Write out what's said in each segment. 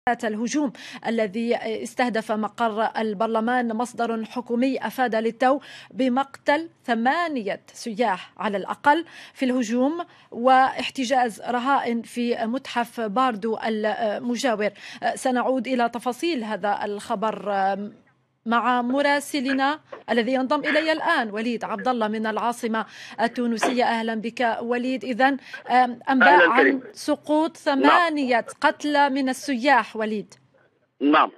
الهجوم الذي استهدف مقر البرلمان. مصدر حكومي أفاد للتو بمقتل 8 سياح على الأقل في الهجوم واحتجاز رهائن في متحف باردو المجاور. سنعود إلى تفاصيل هذا الخبر مع مراسلنا الذي ينضم إلي الآن وليد عبد الله من العاصمة التونسية. أهلا بك وليد. إذن أنباء عن سقوط 8 قتلى من السياح وليد. نعم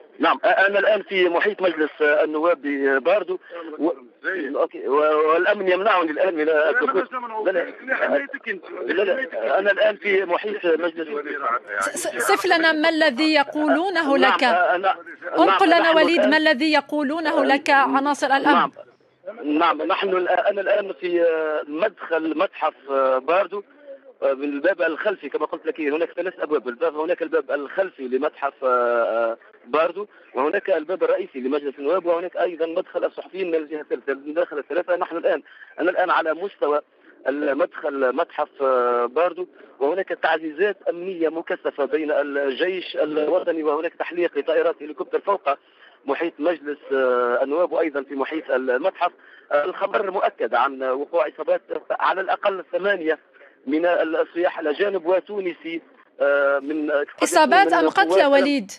أنا الآن في محيط مجلس النواب باردو والأمن يمنعني الآن من الدخول. أنا الآن في محيط مجلس. صف لنا ما الذي يقولونه لك. انقل لنا وليد ما الذي يقولونه لك عناصر الأمن. نعم أنا الآن في مدخل متحف باردو بالباب الخلفي. كما قلت لك هناك 3 أبواب. هناك الباب الخلفي لمتحف باردو، وهناك الباب الرئيسي لمجلس النواب، وهناك أيضا مدخل الصحفيين من الجهة الثالثة. من داخل ال3 أنا الآن على مستوى المدخل متحف باردو، وهناك تعزيزات أمنية مكثفة بين الجيش الوطني، وهناك تحليق لطائرات هليكوبتر فوق محيط مجلس النواب وأيضا في محيط المتحف. الخبر مؤكد عن وقوع إصابات على الأقل 8 من السياح الأجانب وتونسي من إصابات أم قتلى وليد؟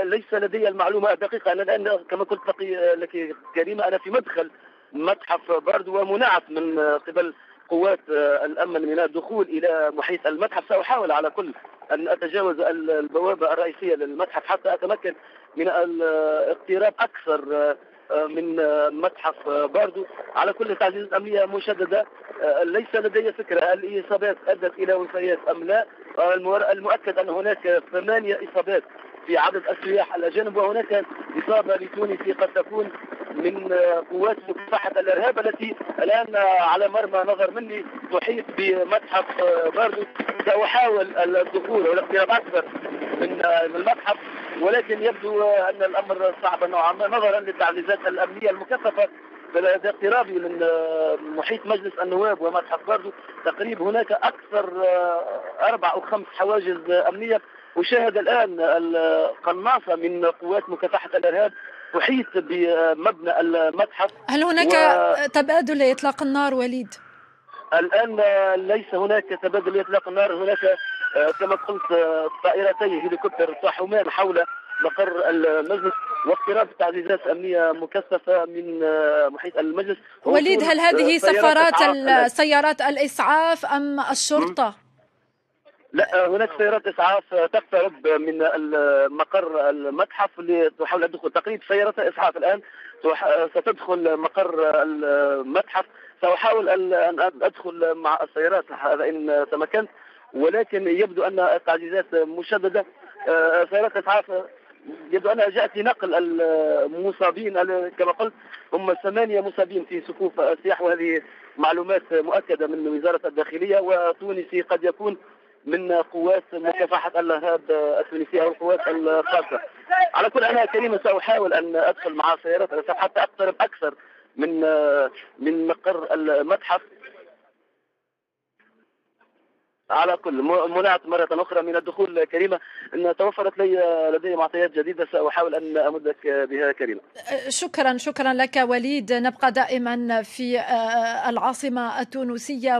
ليس لدي المعلومة الدقيقة. أنا الآن كما قلت لك كريمة أنا في مدخل متحف باردو ومنعت من قبل قوات الأمن من الدخول إلى محيط المتحف. سأحاول على كل أن أتجاوز البوابة الرئيسية للمتحف حتى أتمكن من الاقتراب أكثر من متحف باردو. على كل التعزيزات الأمنية مشددة. ليس لدي فكرة هل الإصابات أدت إلى وفيات أم لا. المؤكد أن هناك 8 إصابات في عدد السياح الأجانب، وهناك إصابة لتونسي قد تكون من قوات مكافحة الإرهاب التي الآن على مرمى نظر مني تحيط بمتحف باردو. سأحاول الدخول والاقتراب أكثر من المتحف، ولكن يبدو أن الأمر صعب نوعا ما نظرا للتعزيزات الأمنية المكثفة. باقترابي من محيط مجلس النواب ومتحف باردو تقريبا هناك أكثر 4 أو 5 حواجز أمنية. أشاهد الآن القناصة من قوات مكافحة الإرهاب تحيط بمبنى المتحف. هل هناك تبادل لإطلاق النار وليد؟ الآن ليس هناك تبادل لإطلاق النار. هناك كما قلت طائرتي هليكوبتر تحومان حول مقر المجلس واقتراب تعزيزات أمنية مكثفة من محيط المجلس. وليد، هل هذه سيارات الإسعاف أم الشرطة؟ لا، هناك سيارات إسعاف تقترب من مقر المتحف لتحاول الدخول. تقريبا سيارات إسعاف الآن ستدخل مقر المتحف. سأحاول أن أدخل مع السيارات هذا إن تمكنت، ولكن يبدو أن التعزيزات مشددة. سيارات إسعاف يبدو أنها جاءت لنقل المصابين. كما قلت هم 8 مصابين في صفوف السياح، وهذه معلومات مؤكدة من وزارة الداخلية. وتونسي قد يكون من قوات مكافحة الإرهاب التونسية أو القوات الخاصة. على كل أنا كريمة سأحاول أن أدخل مع سيارات الإسعاف حتى أقترب أكثر من مقر المتحف. على كل منعت مرة أخرى من الدخول كريمة. إن توفرت لدي معطيات جديدة سأحاول أن أمدك بها كريمة. شكرا لك وليد. نبقى دائما في العاصمة التونسية